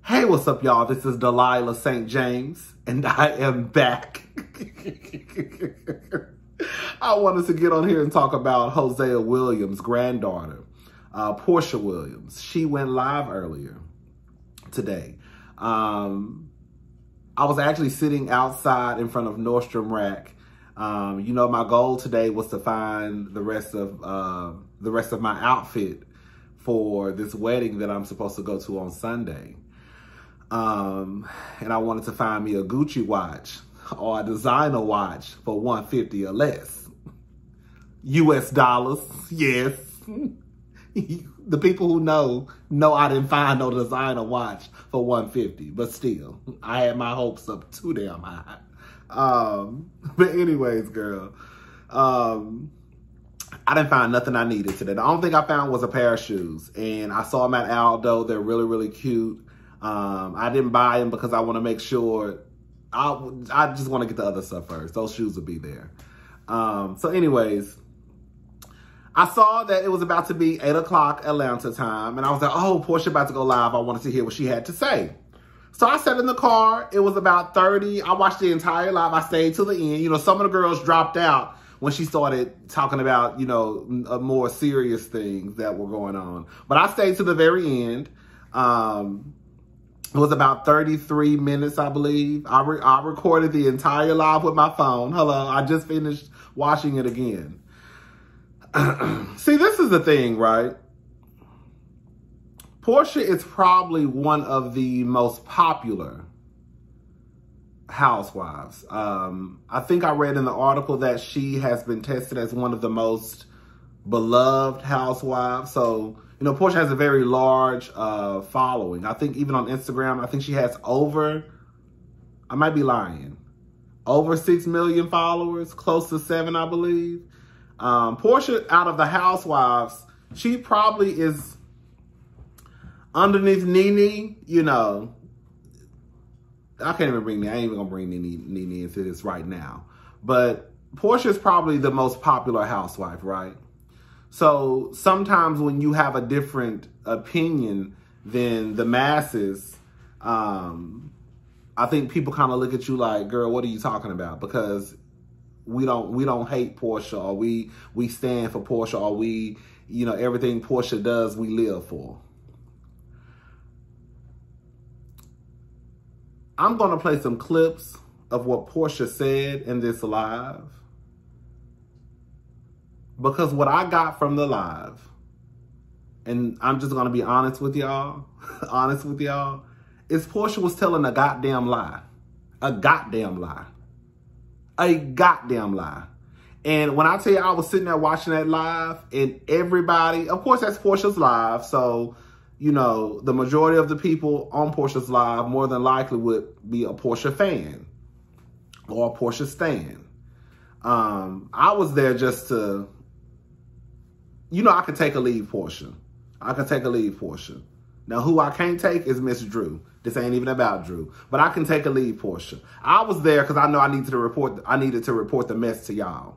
Hey, what's up, y'all? This is Delilah St. James, and I am back. I wanted to get on here and talk about Hosea Williams' granddaughter, Porsha Williams. She went live earlier today. I was actually sitting outside in front of Nordstrom Rack. You know, my goal today was to find the rest of my outfit for this wedding that I'm supposed to go to on Sunday. And I wanted to find me a Gucci watch or a designer watch for $150 or less. US dollars, yes. The people who know I didn't find no designer watch for $150, but still, I had my hopes up too damn high. But anyways, girl, I didn't find nothing I needed today. The only thing I found was a pair of shoes, and I saw them at Aldo. They're really, really cute. I didn't buy them because I want to make sure, I just want to get the other stuff first. Those shoes will be there. So anyways, I saw that it was about to be 8 o'clock Atlanta time, and I was like, oh, Porsha about to go live. I wanted to hear what she had to say. So I sat in the car. It was about 30. I watched the entire live. I stayed till the end. You know, some of the girls dropped out when she started talking about, you know, more serious things that were going on. But I stayed to the very end. It was about 33 minutes, I believe. I recorded the entire live with my phone. Hello, I just finished watching it again. See, this is the thing, right? Porsha is probably one of the most popular housewives. I think I read in the article that she has been tested as one of the most beloved housewives. So, you know, Porsha has a very large following. I think even on Instagram, I think she has over, I might be lying, over 6 million followers, close to 7, I believe. Porsha, out of the housewives, she probably is underneath Nene, you know. I can't even bring, I ain't even gonna bring Nene into this right now. But Porsha is probably the most popular housewife, right? So sometimes when you have a different opinion than the masses, I think people kind of look at you like, girl, what are you talking about? Because we don't hate Porsha, or we stand for Porsha, or we, you know, everything Porsha does, we live for. I'm going to play some clips of what Porsha said in this live, because what I got from the live, and I'm just going to be honest with y'all, is Porsha was telling a goddamn lie. A goddamn lie. A goddamn lie. And when I tell you, I was sitting there watching that live, and everybody, of course, that's Porsha's live, so, you know, the majority of the people on Porsha's live more than likely would be a Porsha fan or a Porsha stan. I was there just to, you know, I could take or leave Porsha. I could take or leave Porsha. Now, who I can't take is Miss Drew. This ain't even about Drew. But I can take or leave Porsha. I was there because I know I needed to report the mess to y'all.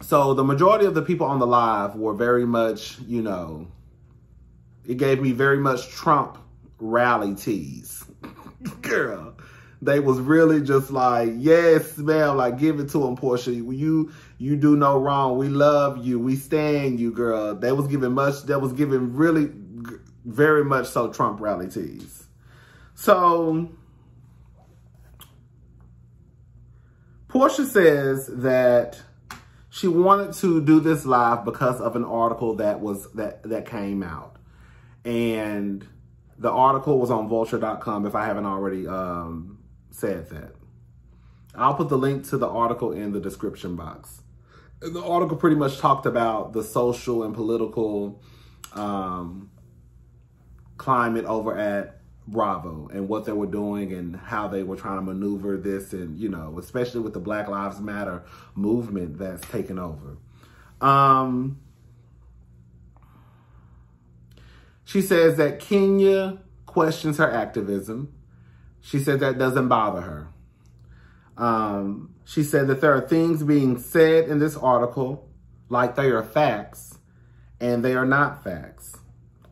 So the majority of the people on the live were very much, you know, it gave me very much Trump rally tease. Girl. They was really just like, yes, ma'am, like, give it to him, Porsha. You do no wrong. We love you. We stand you, girl. They was giving really, very much so Trump rally tease. So, Porsha says that she wanted to do this live because of an article that came out. And the article was on vulture.com, if I haven't already said that. I'll put the link to the article in the description box. And the article pretty much talked about the social and political climate over at Bravo and what they were doing and how they were trying to maneuver this, and, you know, especially with the Black Lives Matter movement that's taken over. She says that Kenya questions her activism. She said that doesn't bother her. She said that there are things being said in this article like they are facts, and they are not facts.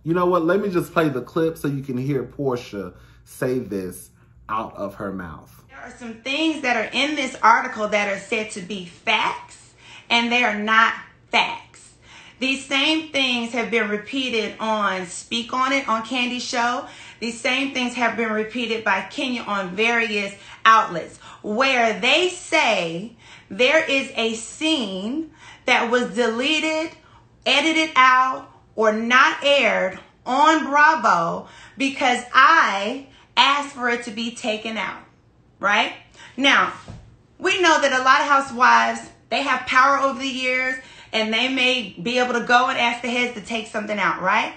You know what? Let me just play the clip so you can hear Porsha say this out of her mouth. There are some things that are in this article that are said to be facts, and they are not facts. These same things have been repeated on Speak On It on Candy's show. These same things have been repeated by Kenya on various outlets, where they say there is a scene that was deleted, edited out, or not aired on Bravo because I asked for it to be taken out, right? Now, we know that a lot of housewives, they have power over the years, and they may be able to go and ask the heads to take something out, right?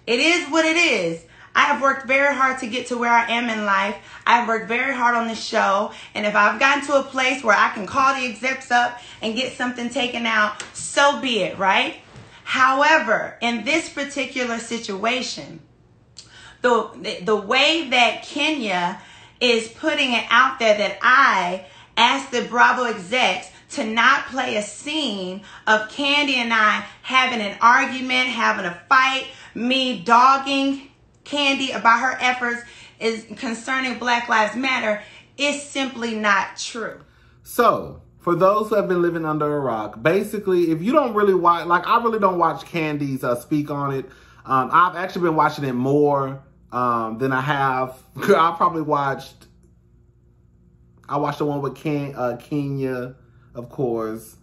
It is what it is. I have worked very hard to get to where I am in life. I've worked very hard on this show. And if I've gotten to a place where I can call the execs up and get something taken out, so be it, right? However, in this particular situation, the way that Kenya is putting it out there that I asked the Bravo execs to not play a scene of Candy and I having an argument, having a fight, me dogging Candy about her efforts is concerning Black Lives Matter is simply not true. So, for those who have been living under a rock, basically, if you don't really watch, like I really don't watch Candy's Speak On It. I've actually been watching it more than I have. I watched the one with Kenya, of course.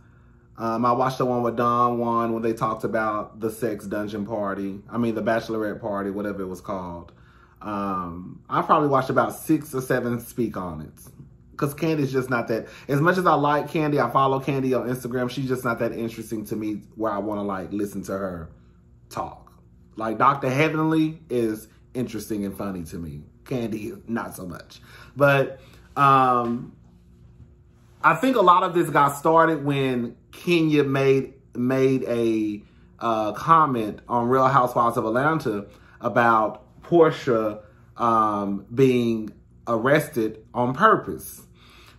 I watched the one with Don Juan when they talked about the sex dungeon party. I mean, the bachelorette party, whatever it was called. I probably watched about 6 or 7 Speak On It. Because Candy's just not that, as much as I like Candy, I follow Candy on Instagram, she's just not that interesting to me where I want to like listen to her talk. Like Dr. Heavenly is interesting and funny to me. Candy, not so much. But I think a lot of this got started when Kenya made a comment on Real Housewives of Atlanta about Porsha being arrested on purpose.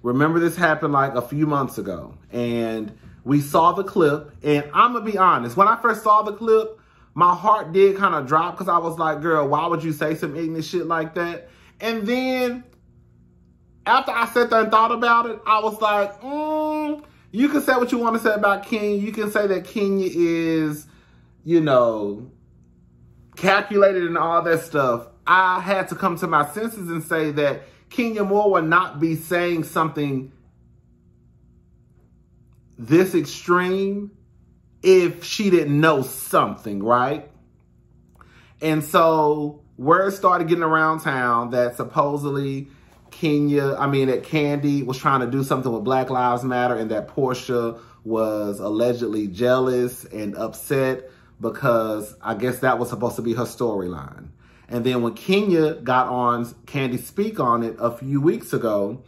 Remember, this happened like a few months ago, and we saw the clip, and I'm gonna be honest, when I first saw the clip, my heart did kind of drop because I was like, girl, why would you say some ignorant shit like that? And then after I sat there and thought about it, I was like, you can say what you want to say about Kenya. You can say that Kenya is, you know, calculated and all that stuff. I had to come to my senses and say that Kenya Moore would not be saying something this extreme if she didn't know something, right? And so word started getting around town that supposedly that Candy was trying to do something with Black Lives Matter and that Porsha was allegedly jealous and upset because I guess that was supposed to be her storyline. And then when Kenya got on Candy Speak On It a few weeks ago,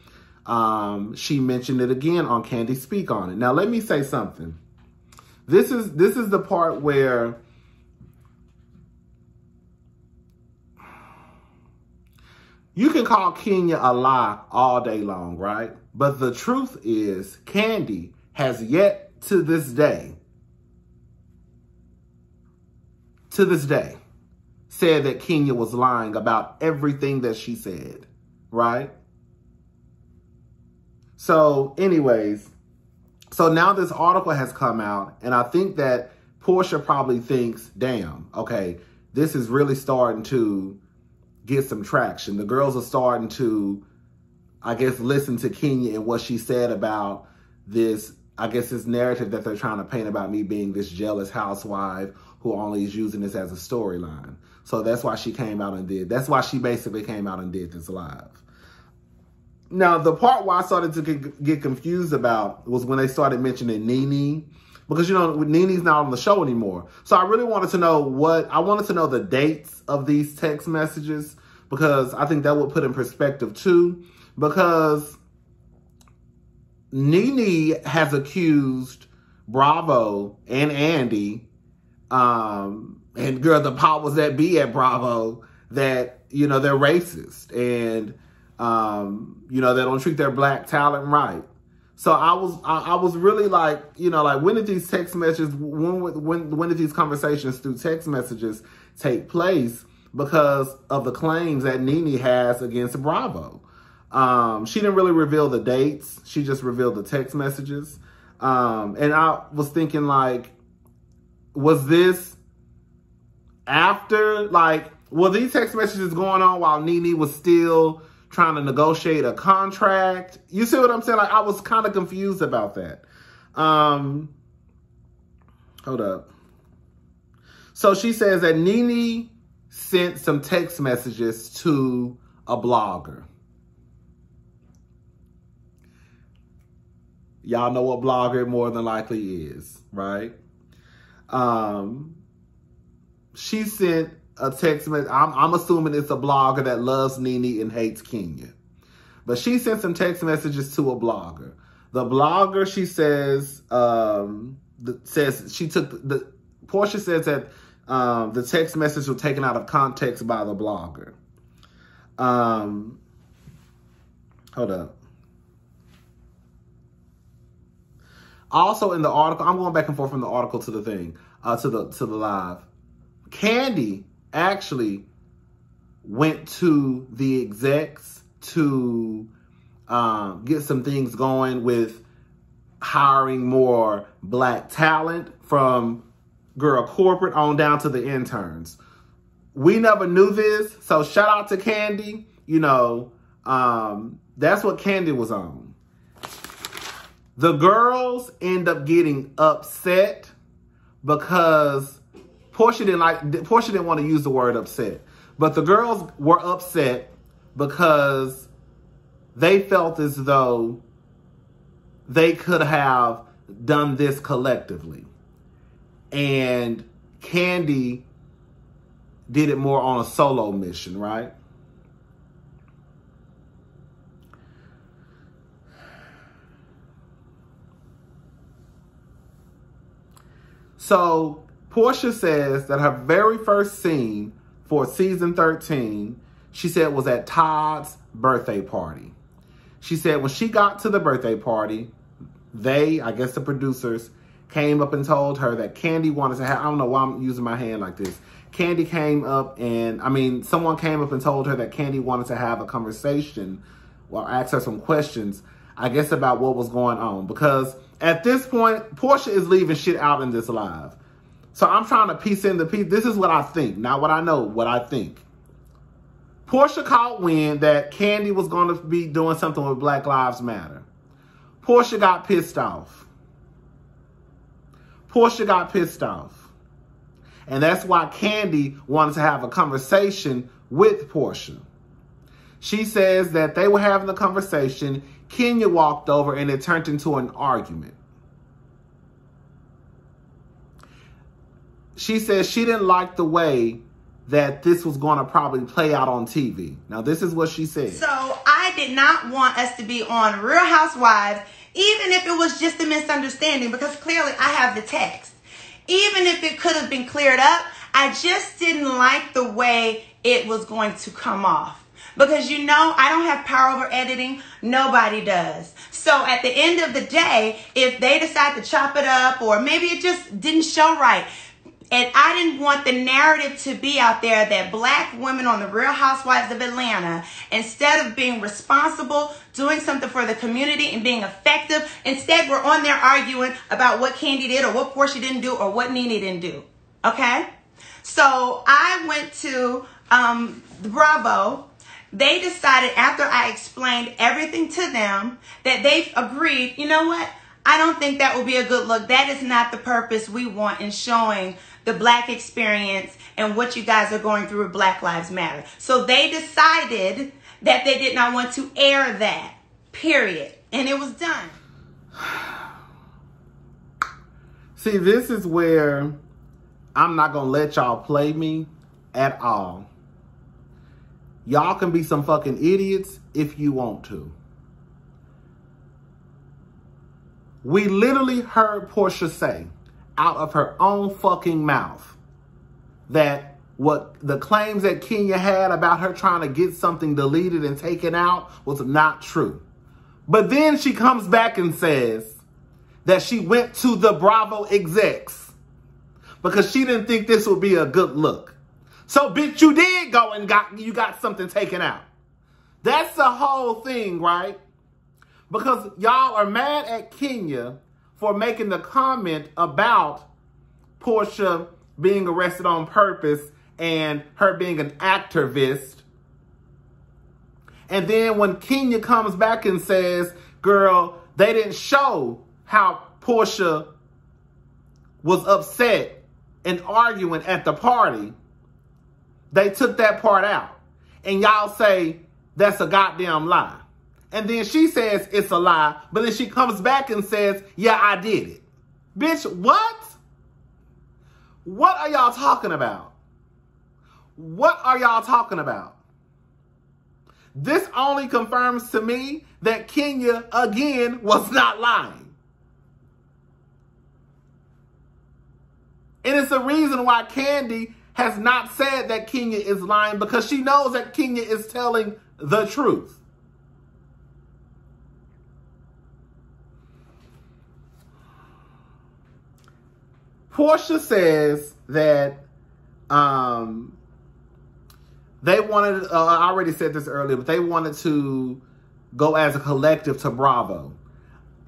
she mentioned it again on Candy Speak On It. Now, let me say something. This is the part where you can call Kenya a lie all day long, right? But the truth is, Candy has yet to this day, said that Kenya was lying about everything that she said, right? So anyways, so now this article has come out, and I think that Porsha probably thinks, damn, okay, this is really starting to get some traction. The girls are starting to, I guess, listen to Kenya and what she said about this, I guess, this narrative that they're trying to paint about me being this jealous housewife who only is using this as a storyline. So that's why she came out and that's why she basically came out and did this live. Now, the part where I started to get confused about was when they started mentioning Nene, because, you know, Nene's not on the show anymore. So I really wanted to know the dates of these text messages, because I think that would put in perspective too, because Nene has accused Bravo and Andy, and girl, the powers that be at Bravo, that, you know, they're racist and, you know, they don't treat their black talent right. So I was really like, you know, like, when did these text messages, when did these conversations through text messages take place because of the claims that NeNe has against Bravo. She didn't really reveal the dates. She just revealed the text messages. And I was thinking, like, was this after, like, were these text messages going on while NeNe was still trying to negotiate a contract? You see what I'm saying? Like, I was kind of confused about that. Hold up. So she says that NeNe sent some text messages to a blogger. Y'all know what blogger it more than likely is, right? She sent a text message. I'm assuming it's a blogger that loves NeNe and hates Kenya. But she sent some text messages to a blogger. The blogger, she says, Porsha says that the text messages were taken out of context by the blogger. Hold up. Also in the article, I'm going back and forth from the article to the thing, to the live. Kandi actually went to the execs to get some things going with hiring more black talent from corporate on down to the interns. We never knew this, so shout out to Kandi. You know, that's what Kandi was on. The girls end up getting upset because Porsha didn't want to use the word upset, but the girls were upset because they felt as though they could have done this collectively. And Kandi did it more on a solo mission, right? So Porsha says that her very first scene for season 13, she said was at Todd's birthday party. She said when she got to the birthday party, I guess the producers, came up and told her that Kandi wanted to have, I don't know why I'm using my hand like this. Kandi came up and, someone came up and told her that Kandi wanted to have a conversation or ask her some questions, I guess about what was going on. Because at this point, Porsha is leaving shit out in this live. So I'm trying to piece in the piece. This is what I think, not what I know, what I think. Porsha caught wind that Kandi was going to be doing something with Black Lives Matter. Porsha got pissed off. And that's why Kandi wanted to have a conversation with Porsha. She says that they were having a conversation. Kenya walked over and it turned into an argument. She says she didn't like the way that this was going to probably play out on TV. Now, this is what she said. So I did not want us to be on Real Housewives, even if it was just a misunderstanding, because clearly I have the text. Even if it could have been cleared up, I just didn't like the way it was going to come off. Because, you know, I don't have power over editing. Nobody does. So at the end of the day, if they decide to chop it up or maybe it just didn't show right, and I didn't want the narrative to be out there that black women on the Real Housewives of Atlanta, instead of being responsible, doing something for the community and being effective, instead we're on there arguing about what Kandi did or what Porsha didn't do or what NeNe didn't do. Okay? So I went to Bravo. They decided after I explained everything to them that they've agreed, you know what? I don't think that would be a good look. That is not the purpose we want in showing the black experience and what you guys are going through with Black Lives Matter. So they decided that they did not want to air that, period. And it was done. See, this is where I'm not going to let y'all play me at all. Y'all can be some fucking idiots if you want to. We literally heard Porsha say out of her own fucking mouth that what the claims that Kenya had about her trying to get something deleted and taken out was not true. But then she comes back and says that she went to the Bravo execs because she didn't think this would be a good look. So, bitch, you did go and you got something taken out. That's the whole thing, right? Because y'all are mad at Kenya for making the comment about Porsha being arrested on purpose and her being an activist. And then when Kenya comes back and says, girl, they didn't show how Porsha was upset and arguing at the party, they took that part out. And y'all say that's a goddamn lie. And then she says it's a lie, but then she comes back and says, yeah, I did it. Bitch, what? What are y'all talking about? What are y'all talking about? This only confirms to me that Kenya, again, was not lying. And it's the reason why Kandi has not said that Kenya is lying, because she knows that Kenya is telling the truth. Porsha says that they wanted, I already said this earlier, but they wanted to go as a collective to Bravo.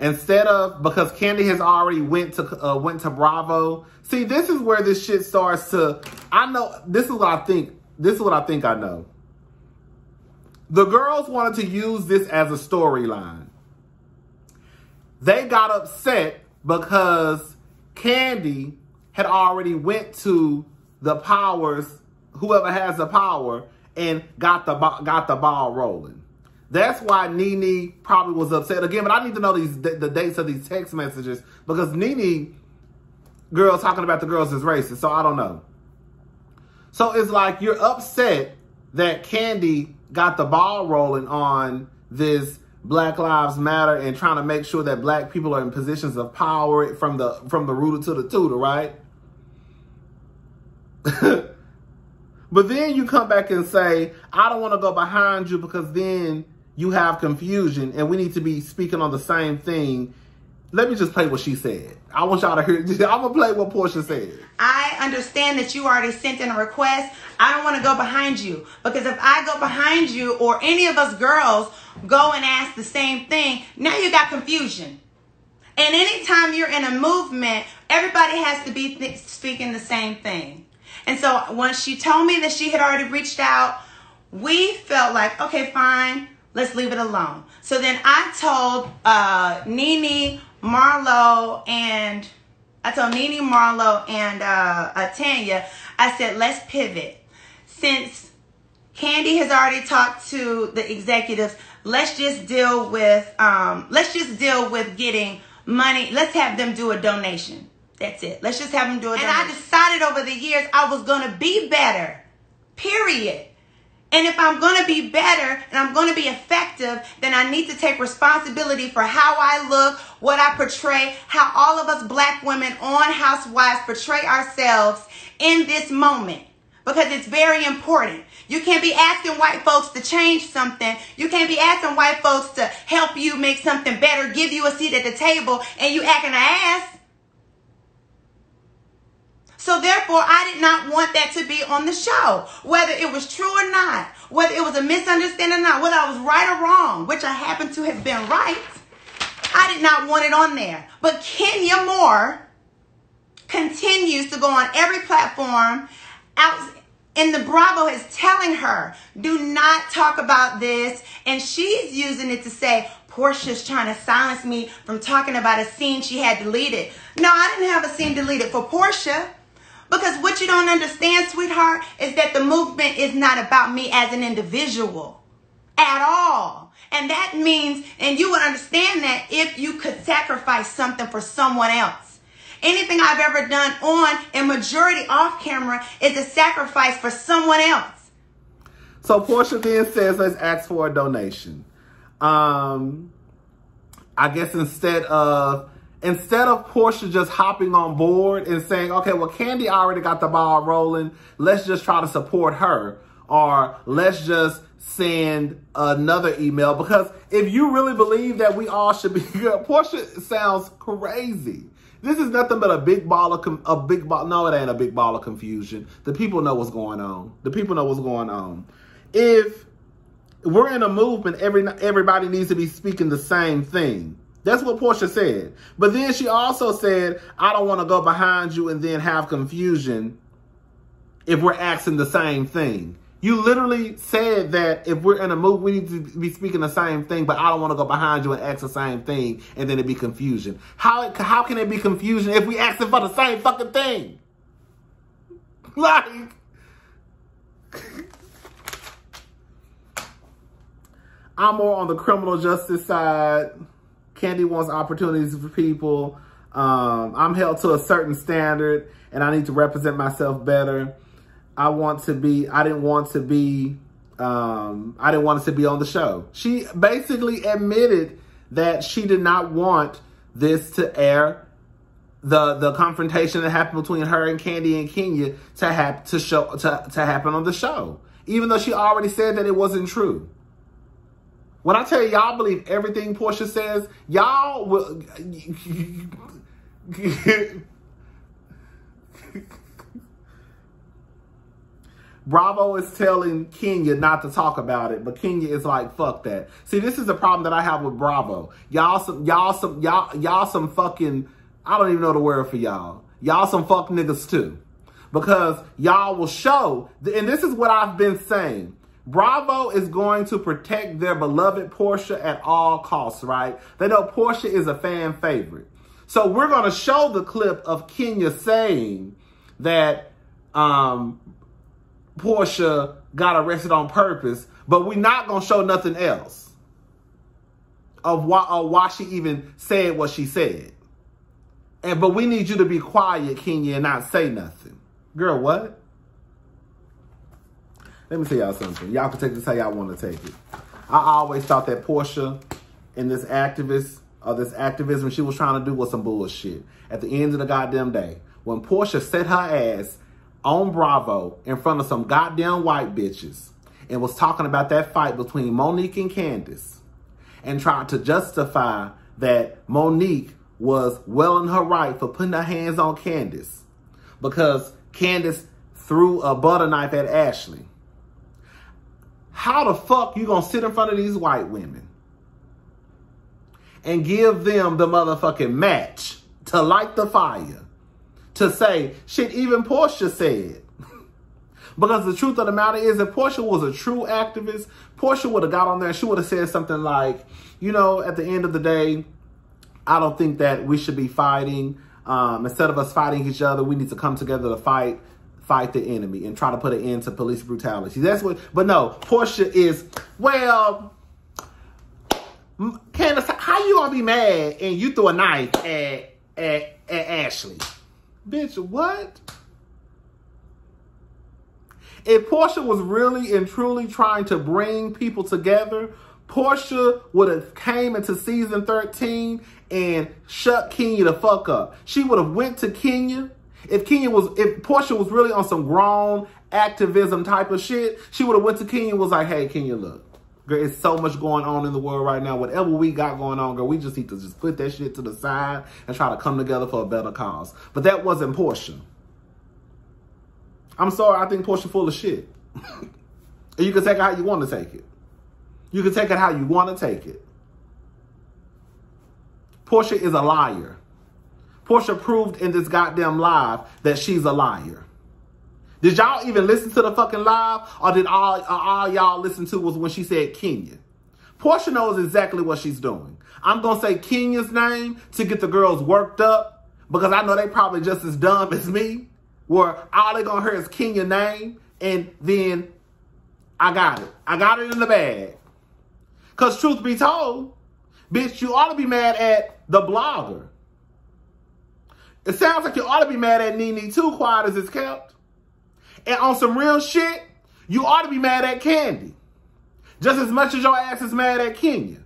Instead of, because Kandi has already went to Bravo. See, this is where this shit starts to, I know, this is what I think I know. The girls wanted to use this as a storyline. They got upset because Kandi had already went to the powers, whoever has the power, and got the ball rolling. That's why Nene probably was upset again. But I need to know the dates of these text messages, because Nene girl talking about the girls is racist. So I don't know. So it's like you're upset that Kandi got the ball rolling on this Black Lives Matter and trying to make sure that black people are in positions of power from the rooter to the tutor, right? But then you come back and say, I don't want to go behind you because then you have confusion and we need to be speaking on the same thing. Let me just play what she said. I want y'all to hear. I'm going to play what Porsha said. I understand that you already sent in a request. I don't want to go behind you, because if I go behind you or any of us girls go and ask the same thing, now you got confusion. And anytime you're in a movement, everybody has to be speaking the same thing. And so once she told me that she had already reached out, we felt like, okay, fine, let's leave it alone. So then I told Nene, Marlo, and Tanya, I said, let's pivot. Since Kandi has already talked to the executives, let's just deal with getting money. Let's have them do a donation. That's it. Let's just have them do a donation. And I decided over the years I was going to be better, period. And if I'm going to be better and I'm going to be effective, then I need to take responsibility for how I look, what I portray, how all of us black women on Housewives portray ourselves in this moment. Because it's very important. You can't be asking white folks to change something. You can't be asking white folks to help you make something better, give you a seat at the table, and you acting an ass. So therefore, I did not want that to be on the show. Whether it was true or not, whether it was a misunderstanding or not, whether I was right or wrong, which I happen to have been right, I did not want it on there. But Kenya Moore continues to go on every platform out in the Bravo is telling her, do not talk about this. And she's using it to say, Porsha's trying to silence me from talking about a scene she had deleted. No, I didn't have a scene deleted for Porsha. Because what you don't understand, sweetheart, is that the movement is not about me as an individual at all. And that means, and you would understand that if you could sacrifice something for someone else. Anything I've ever done on and majority off camera is a sacrifice for someone else. So Porsha then says, let's ask for a donation. I guess instead of Porsha just hopping on board and saying, okay, well, Kandi already got the ball rolling. Let's just try to support her. Or let's just send another email. Because if you really believe that we all should be good, Porsha sounds crazy. This is nothing but a big ball of no, it ain't a big ball of confusion. The people know what's going on. The people know what's going on. If we're in a movement, everybody needs to be speaking the same thing. That's what Porsha said. But then she also said, I don't want to go behind you and then have confusion if we're asking the same thing. You literally said that if we're in a movement, we need to be speaking the same thing, but I don't want to go behind you and ask the same thing, and then it be confusion. How can it be confusion if we asking for the same fucking thing? Like, I'm more on the criminal justice side. Kandi wants opportunities for people. I'm held to a certain standard, and I need to represent myself better. I didn't want to be on the show. She basically admitted that she did not want this to air, the confrontation that happened between her and Kandi and Kenya to happen on the show, even though she already said that it wasn't true. When I tell y'all believe everything Porsha says, y'all will. Bravo is telling Kenya not to talk about it, but Kenya is like, fuck that. See, this is the problem that I have with Bravo. Y'all some fucking, I don't even know the word for y'all. Y'all some fuck niggas too. Because y'all will show, and this is what I've been saying. Bravo is going to protect their beloved Porsha at all costs, right? They know Porsha is a fan favorite. So we're going to show the clip of Kenya saying that Porsha got arrested on purpose, but we're not going to show nothing else of why she even said what she said. But we need you to be quiet, Kenya, and not say nothing. Girl, what? Let me tell y'all something. Y'all can take this how y'all want to take it. I always thought that Porsha and this activism she was trying to do was some bullshit. At the end of the goddamn day, when Porsha set her ass on Bravo in front of some goddamn white bitches and was talking about that fight between Monique and Candace and tried to justify that Monique was well in her right for putting her hands on Candace because Candace threw a butter knife at Ashley. How the fuck you gonna sit in front of these white women and give them the motherfucking match to light the fire? To say, shit, even Porsha said. Because the truth of the matter is, if Porsha was a true activist, Porsha would have got on there and she would have said something like, you know, at the end of the day, I don't think that we should be fighting. Instead of us fighting each other, we need to come together to fight the enemy and try to put an end to police brutality. That's what, but no, Porsha is, well, Candace, how you gonna be mad and you threw a knife at Ashley? Bitch, what? If Porsha was really and truly trying to bring people together, Porsha would have came into season 13 and shut Kenya the fuck up. She would have went to Kenya. If Porsha was really on some grown activism type of shit, she would have went to Kenya and was like, hey, Kenya, look, girl, it's so much going on in the world right now. Whatever we got going on, girl, we just need to just put that shit to the side and try to come together for a better cause. But that wasn't Porsha. I'm sorry, I think Porsha full of shit. And you can take it how you want to take it. You can take it how you want to take it. Porsha is a liar. Porsha proved in this goddamn live that she's a liar. Did y'all even listen to the fucking live? Or did all y'all listen to was when she said Kenya? Porsha knows exactly what she's doing. I'm going to say Kenya's name to get the girls worked up because I know they probably just as dumb as me, where all they going to hear is Kenya's name and then I got it. I got it in the bag. Because truth be told, bitch, you ought to be mad at the blogger. It sounds like you ought to be mad at Nene too, quiet as it's kept. And on some real shit, you ought to be mad at Kandi. Just as much as your ass is mad at Kenya.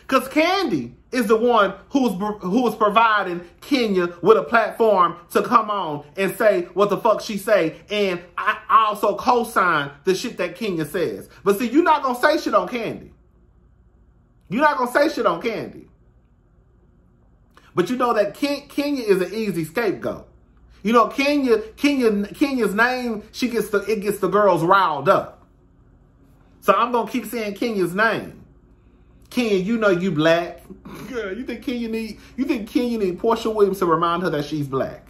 Because Kandi is the one who was providing Kenya with a platform to come on and say what the fuck she say. And I also co-sign the shit that Kenya says. But see, you're not going to say shit on Kandi. You're not going to say shit on Kandi. But you know that Kenya is an easy scapegoat. You know, Kenya's name, it gets the girls riled up. So I'm gonna keep saying Kenya's name. Kenya, you know you black. Girl, you think Kenya need Porsha Williams to remind her that she's black?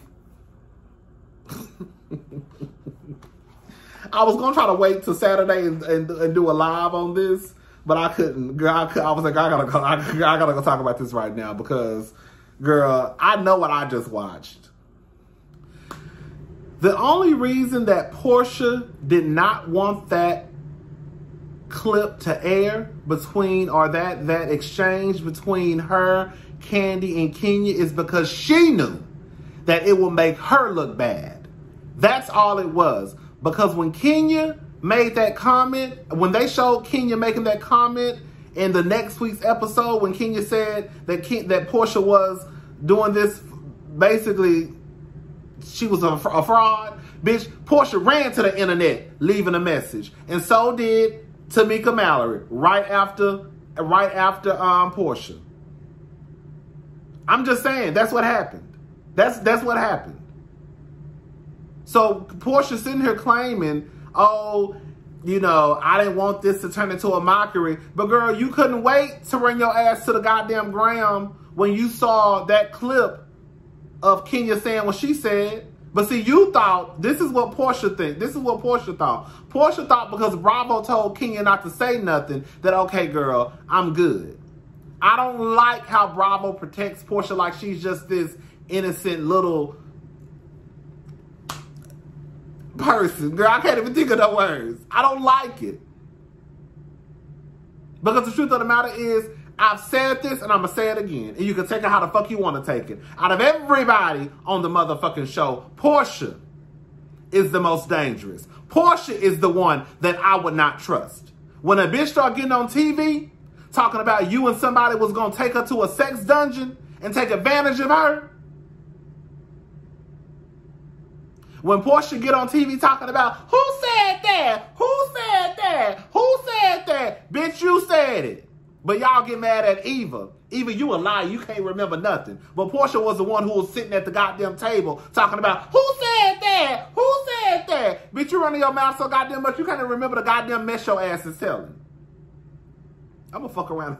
I was gonna try to wait till Saturday and do a live on this, but I couldn't. Girl, I was like, I gotta go talk about this right now because, girl, I know what I just watched. The only reason that Porsha did not want that clip to air between, or that exchange between her, Kandi, and Kenya is because she knew that it would make her look bad. That's all it was. Because when Kenya made that comment, when they showed Kenya making that comment in the next week's episode, when Kenya said that Porsha was doing this, basically, she was a fraud, bitch, Porsha ran to the internet leaving a message. And so did Tamika Mallory right after Porsha. I'm just saying, that's what happened. That's what happened. So Porsha sitting here claiming, oh, you know, I didn't want this to turn into a mockery. But girl, you couldn't wait to bring your ass to the goddamn ground when you saw that clip of Kenya saying what she said. But see, you thought, this is what Porsha think. This is what Porsha thought. Porsha thought because Bravo told Kenya not to say nothing, that, okay, girl, I'm good. I don't like how Bravo protects Porsha like she's just this innocent little person. Girl, I can't even think of the words. I don't like it. Because the truth of the matter is, I've said this and I'm going to say it again. And you can take it how the fuck you want to take it. Out of everybody on the motherfucking show, Porsha is the most dangerous. Porsha is the one that I would not trust. When a bitch start getting on TV, talking about you and somebody was going to take her to a sex dungeon and take advantage of her. When Porsha get on TV talking about, who said that? Who said that? Who said that? Bitch, you said it. But y'all get mad at Eva. Eva, you a liar. You can't remember nothing. But Porsha was the one who was sitting at the goddamn table talking about, who said that? Who said that? Bitch, you running your mouth so goddamn much, you can't even remember the goddamn mess your ass is telling. I'm gonna fuck around.